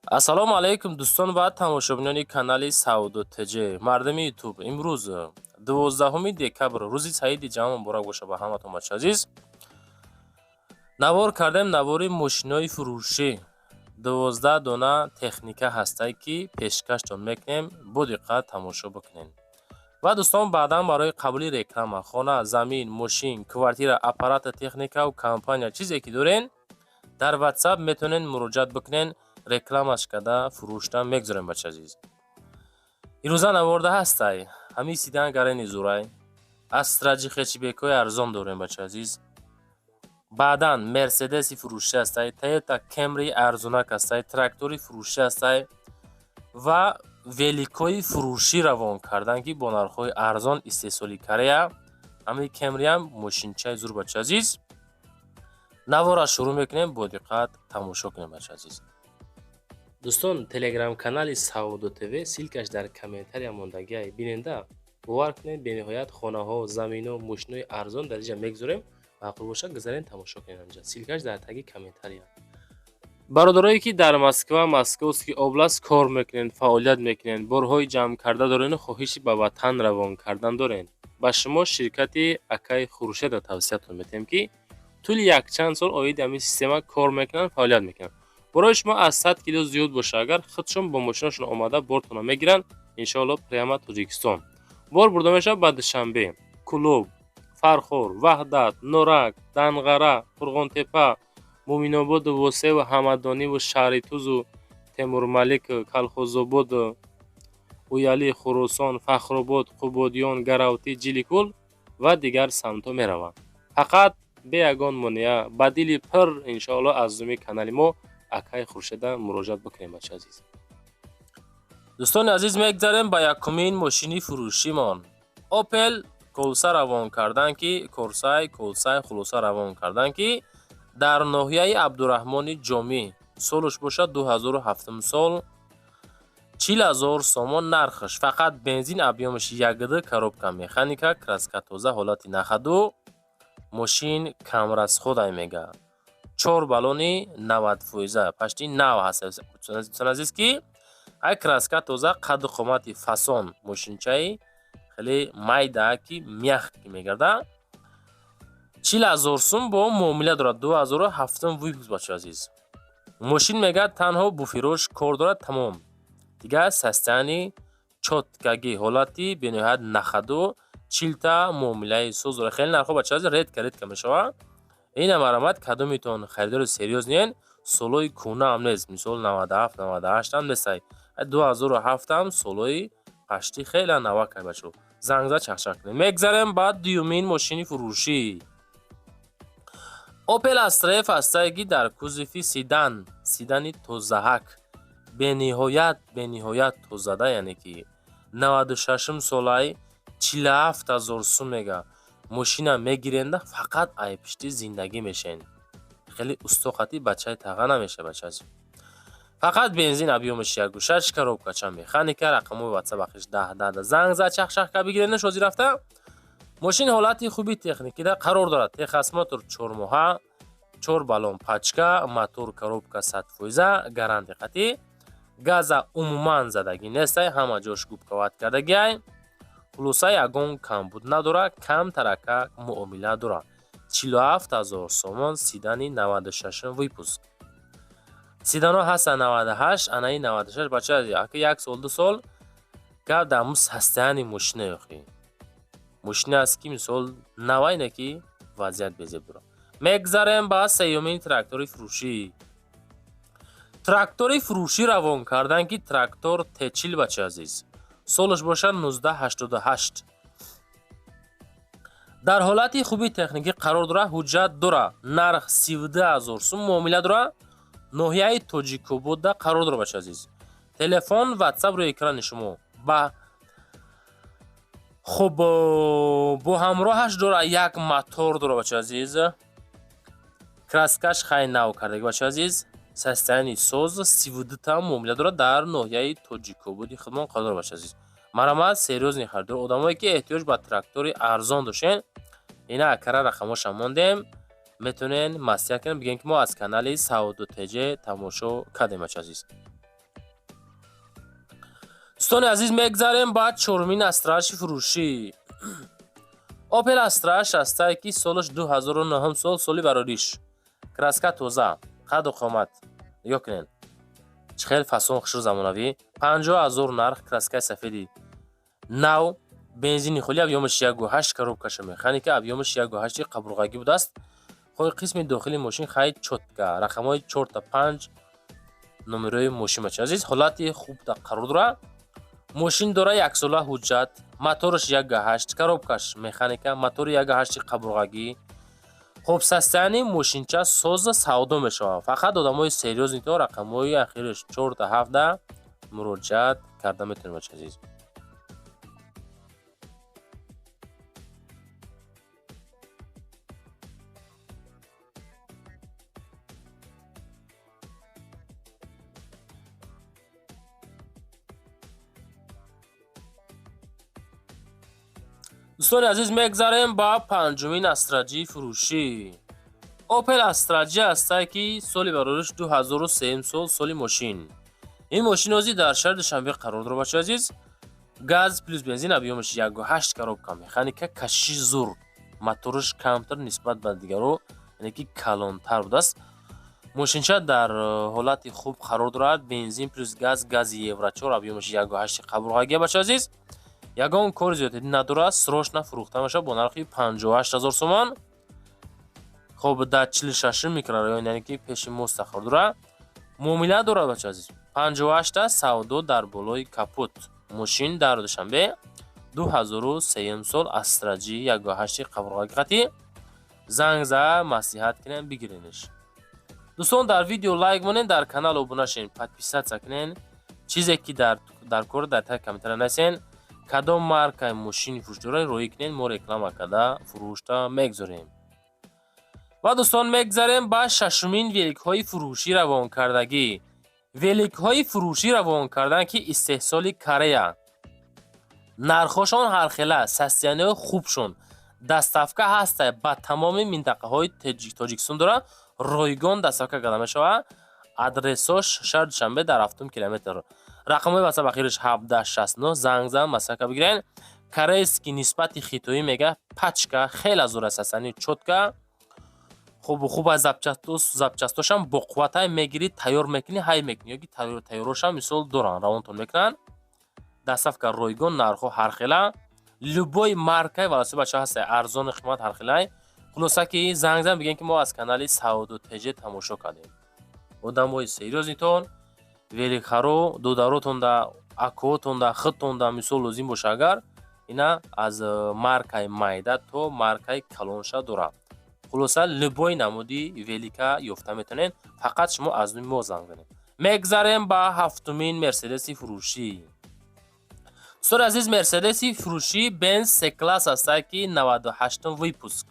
ассалому алайкум дӯстон ва тамошобинони канали Сауду ТЖ. Мардами ютуб, имрӯз 12 декабр рӯзи Саиди ҷавон муборак боша ба ҳаматон бача азиз. Навор кардем навори мошинои фурӯшӣ. 12 дона техника ҳастае ки пешкаштон мекунем. Бо диққат тамошо бикунед. Ва дӯстон баъдан барои қабули реклама хона, замин, мошин, квартира, аппарата, техника ва компания чизе ки дорен дар WhatsApp метавонед муроҷиат бикунед. Рекламаш када фурӯшта мегзорем бача азиз. Ирӯза наворда ҳастай. Ҳамин сидан гарени зурай. Астраҷи хечбекои арзон дорем бача азиз. баъдан Мерседеси фурӯшӣ ҳастай, Toyota Camry арзонак ҳастай, трактори фурӯшӣ ҳастай ва великои фурӯшӣ равон кардан ки бо нархҳои арзон истеҳсоли Корея. Ҳамин Camry ҳам мошинчаи зур бача азиз. Навора шурӯъ мекунем, бо диққат тамошо кунем бача азиз. дӯстон, телеграм канали Сауду ТВ силкаш дар комментария мондагиай. Биненда бовар кунед, бениҳоят хонаҳо, заминҳо, мошинои арзон дар инҷа мегзорем. Маъқул боша гузарен тамошо кунед анҷа. Силкаш дар таги комментария. бародарое ки дар Москва, Московский област кор мекунед, фаъолият мекунед, борҳои ҷамъ карда дорен, хоҳиши ба ватан равон кардан дорен. ба шумо ширкати Акай Хуршедро тавсиятон метем ки тӯли якчанд сол оиди ҳамин система кор мекунанд, фаъолият мекунанд. برای شما از 100 کیلو زیاد باشه اگر خودشون با ماشینشون آماده بارتون میگیرن انشالله پریما تاجیکستان بار برده میشه به دوشنبه کلوب فرخور وحدت نورک دنغره فرغون تپه مومین آباد واسه و همدانی و شهریتوز و تیمور ملک کلخوزآباد اویالی خراسان فخرآباد قبادیان گراوتی جیلیکول و دیگر سمت‌ها میروند. فقط به یگان مانع بدیل پر انشالله از زمین کانال ما Акай Хуршеда муроҷиат бикунем бача азиз. дӯстони азиз, мегзарем ба якумин мошини фурӯшимон. Opel Corsa равон кардан ки Corsa хулоса равон кардан ки дар ноҳияи Абдураҳмони Ҷомӣ солуш боша 2007 сол 40000 сомон нархаш. Фақат бензин объёмаш 1 коробка механика, краска тоза, ҳолати нахаду, мошин камрасходай мега. 4 балони 90%, почти нав ҳаст. Дӯстон азиз ки ай краска тоза, қадду қомати фасон, мошинчаи хеле майда ки мягкӣ мегарда. 40000 сум бо муомила дорад. 2007 выпуск бача азиз. мошин мега танҳо буфирош кор дорад тамом. Дига состоянии чоткаги, ҳолати бениҳоят нахаду, 40 та муомилаи соз дорад. хеле нархҳо бача азиз редка мешавад. ина марамат кадомитон харидори серьёзнен, солои кӯна ҳам нест. мисол 97 98 ҳам нестай. 2007 ҳам солои пашти хеле навакай бачо. зангза чахчах кунем. мегзарем ба дуюмин мошини фурӯшӣ. Opel Astra F ҳастае ки дар кузофи седани тозаҳак бениҳоят тозада, яъне ки 96 солаи 47000 сум мега. мошина мегиренда фақат айпишти зиндагӣ мешен. хеле устоқати бачаи таға намеша бача азиз. фақат бензин объёмаш 1.6 коробкача механика, рақамои WhatsApp ахиш 10 занг за чахчахка бигирена шози рафта. мошин ҳолати хуби техникида қарор дорад. техосмотр 4 моҳа, 4 балон пачка, мотор коробка 100%, гаранти қатъӣ. газа умуман задагӣ нестай, ҳама ҷош губкават кардагиай. хулоса ягон камбуд надора, кам тарака муомила дора. 47000 сомон сидани 96 выпуск. сидано ҳаста 98, анаи 96 бача аки 1 сол 2 сол гап дар состоянии мошина ёхӣ. мошина аст ки мисол навайне ки вазъият безеб дора. мегзарем ба сеюмин трактори фурӯшӣ. трактори фурӯшӣ равон кардан ки трактор T40 бача азиз. солуш боша 1988. дар ҳолати хуби техникӣ қарор дора, ҳуҷҷат дора. нарх 32000 сум муомила дора. ноҳияи Тоҷикобода қарор дора бача азиз. телефон WhatsApp рӯи экрани шумо. хуб бо ҳамроҳаш дора як мотор дора бача азиз. краскаш хай нав кардагӣ бача азиз. состоянии соз 32 та муомила дора. дар ноҳияи Тоҷикободи худмон қарор дора бача азиз. марамат серьёзни харидор, одамое ки эҳтиёҷ ба трактори арзон дошен, ина акара рақамоша мондем. метавонен маслиҳат кунем, бигӯем ки мо аз канали Сауду ТЖ тамошо кардем бача азиз. دوستان عزیز مگذاریم بعد چهارمین استراش فروشی. اوپل استراش است که سالش 2009 سالی براریش. کراسکا توزه، قد و قامت یا کنین چه خیلی فاسون خشر زمانوی 50,000 نرخ کراسکای سفیدی نو بنزینی خلی ابیامش 1.8 коробкаша механика ابیامش 1.8 قبرغگی بوده است. خود قسم داخلی ماشین خیلی چوتکه رقم‌های 4 تا 5 نمره‌های ماشین عزیز حالت خوب در قرار داره. ماشین داره یک ساله حجت، موتورش 1.8 коробкаш механика موتور 1.8 قبرغگی. خب سستانی ماشینچه ساز سودا میشه. فقط آدمای سریوز نیتو رقم‌های اخیرش 4 تا 17 مراجعت کرده میتونید عزیز. دوستان عزیز مگذاریم با پنجمین استراجی فروشی. اوپل استراجی است که سالی براریش 2003 سالی ماشین. این ماشین ازی در شهر دوشنبه قرار داره بچه عزیز. گاز پلیس بنزین ابیامش 1.8 коробка механика کشی زور موتورش کمتر نسبت به دیگرو یعنی که کلانتر بوده است. ماشینچه در حالت خوب قرار دارد. بنزین پلیس گاز یورو 4 ابیامش 1.8 قبرغگی بچه عزیز. ягон кори зиёдӣ надорад срочно фурӯхта мешавад бо нархи 58,000 сомон. хоб дар 46 микрорайон яъне ки пеши мост тахар дора муомила дорад бача азиз. 58 савдо дар болои капут. мошин дар душанбе 2003 сол астраҷи 1.8 қабрғаги қатӣ. занг за маслиҳат кинен бигириниш. дӯстон дар видео лайк монен, дар канал обуна шин, подписатсия кинен. чизе ки дар кор дар таи комментария нависен кадом маркаи мошини фурӯшдорӣ роӣ кинен мо реклама карда фурӯшта мегузорем. ва дӯстон мегзарем ба шашумин великҳои фурӯшӣ равонкардагӣ. великҳои фурӯшӣ равон кардан ки истеҳсоли Корея. нархҳошон ҳархела, састиянии хубшон дастафка ҳастай ба тамоми минтақаҳои Тоҷикистон дора ройгон дастафка карда мешавад. адресош шаҳри Душанбе дар 7 километр. рақамҳои ватсап ахириш 1769 занг зан масака бигирен. корейский нисбати хитоӣ мега пачка хеле зура сасани чотка. хуб запчастошам бо қувватай мегири тайёр мекунӣ ҳай мекунӣ ёки тайёрошам мисол доран равонтон мекунанд. дастафка ройгон нархҳо ҳархела. любой маркаи велосипедча ҳастай арзони қимат ҳархелай. хулоса ки занг зан бигӯем ки мо аз канали Сауду ТЖ тамошо кардем. одамои серьёзнитон великҳаро додаротонда акоотонда хиттонда мисол лозим боша агар ина аз маркаи майда то маркаи калонша дорад. хулоса любой намуди велика ёфта метавонед. фақат шумо аз нӯи мо занг занед. мегзарем ба ҳафтумин мерседеси фурӯшӣ. дӯстони азиз мерседеси фурӯшӣ Benz C-класс аст ки 98 выпуск.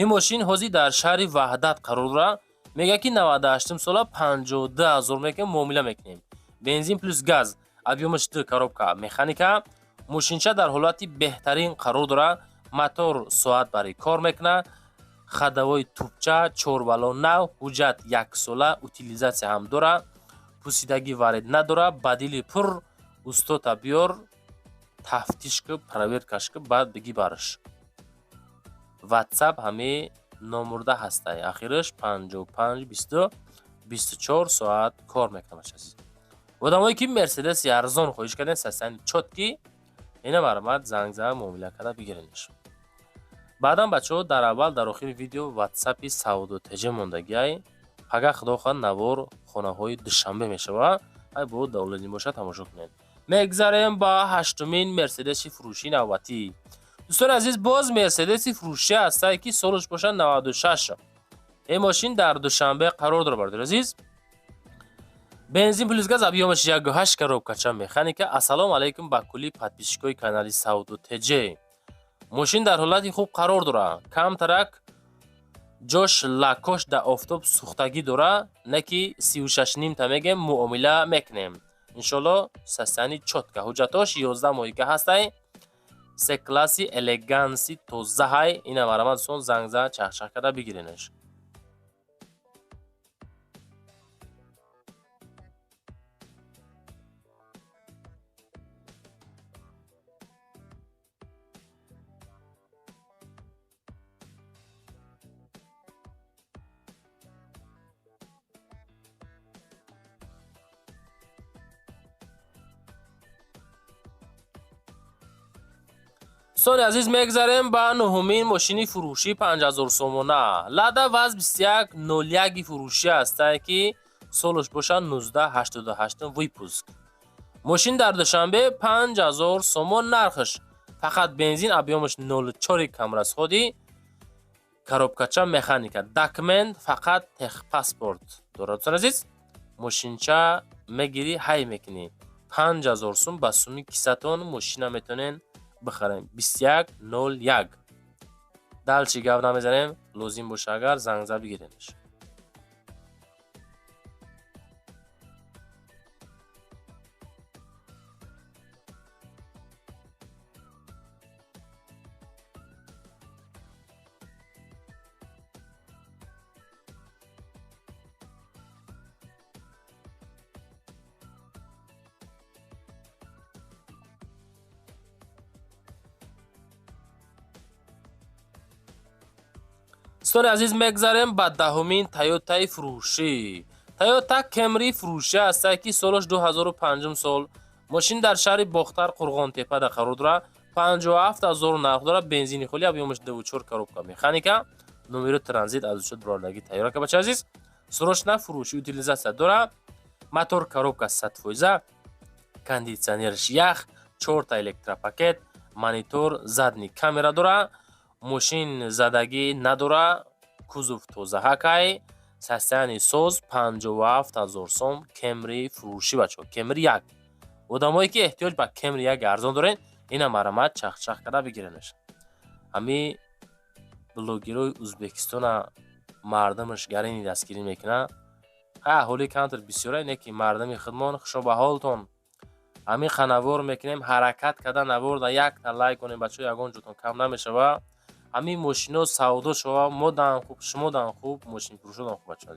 ин мошин ҳозир дар шаҳри Ваҳдат қарор дорад. мега ки 98 сола 52,000 мекунем муомила мекунем. бензин плюс газ объёмаш 2 коробка механика. мошинча дар ҳолати беҳтарин қарор дорад. мотор соат барои кор мекунад. хадавои тӯбча 4 балон нав. ҳуҷҷат 1 сола утилизатсия ҳам дорад. пусидагӣ варид надорад. бадили пур устота биёр тафтиш ки проверкаш ки баъд бигӣ барш. ватсап ҳаме номурда ҳастай ахираш 55-20-24 соат кор мекунад. одамое ки мерседеси арзон хоҳиш карден састани чотки ина маромад занг зан муомила карда бигиринеш. баъдан бачаҳо дар аввал дар охири видео ватсапи Сауду ТЖ мондагиай ага худоха навор хонаҳои Душанбе мешавад. ай бо давлазим боша тамошо кунед. мегзарем ба ҳаштумин мерседеси фурӯшии навбатӣ. дӯстони азиз боз мерседеси фурӯшӣ ҳастай ки солаш боша 96. ин мошин дар Душанбе қарор дорад бардор азиз. бензин плюс газ объёмаш 1.8 коробкача механика. ассалому алайкум ба кулли подписчикои канали Сауду ТЖ. мошин дар ҳолати хуб қарор дорад. камтарак ҷош лакош дар офтоб сӯхтагӣ дорад. не ки 36 та мегем муомила мекунем. иншоалло састани чотка. ҳуҷҷатош 11 моҳига ҳастай. C-класси элеганси тозаҳай ина маромад сон занг зан чахчах карда бигиринеш. دوستان عزیز میگذاریم به نهمین ماشین فروشی 5000 سومونه. لادا واز 2101 فروشی است که سالش باشه 1988 ویپوسک. ماشین در دوشنبه 5000 سومون نرخش. فقط بنزین ابیامش 0.4 کمرسخودی. коробкача механика документ фақат техпаспорт дорад. دوستان عزیز ماشینچه میگیری های میکنی 5000 سوم با سومی کیستون ماشین میتونین بخریم 2101. دلچی گپ نمیزنیم لازم باشه اگر زنگ زد بگیرینش. دوستان عزیز میگذاریم به دهمین تویوتای فروشی. تویوتا کمری فروشی است که سالش 2005 سال. ماشین در شهر باختر قرغان تپه در قرار دارد. 57000 نرخ دارد. بنزینی خالی ابیامش 24 коробка مکانیکا. نمره ترانزیت از شد براردگی تایرا که بچه عزیز سروشنا فروشی утилизация دارد. موتور коробка 100%. кондиционерش یخ 4 تا الکتروپاکت مانیتور задний камера دارد. ماشین زدگی نداره. کوزوف توزهکای سستانی سوز 57000 سوم کمری فروشی بچه. کمری یک آدمایی که احتیاج به کمری یک ارزان دارین اینا مرمت چخ چخ کرده بگیرنش. همی بلوگیروی ازبکستان مردمش گرینی دستگیری میکنه. حالی کانتر بسیاره اینه که مردمی خدمان خوشو به حالتون. همی خانوار میکنیم حرکت کده نورده یک تا لایک کنیم بچه یگان جوتون کم نمیشه و همین ماشینا سودا شوا مدان خوب شما دان خوب ماشین فروش دان خوب بچه.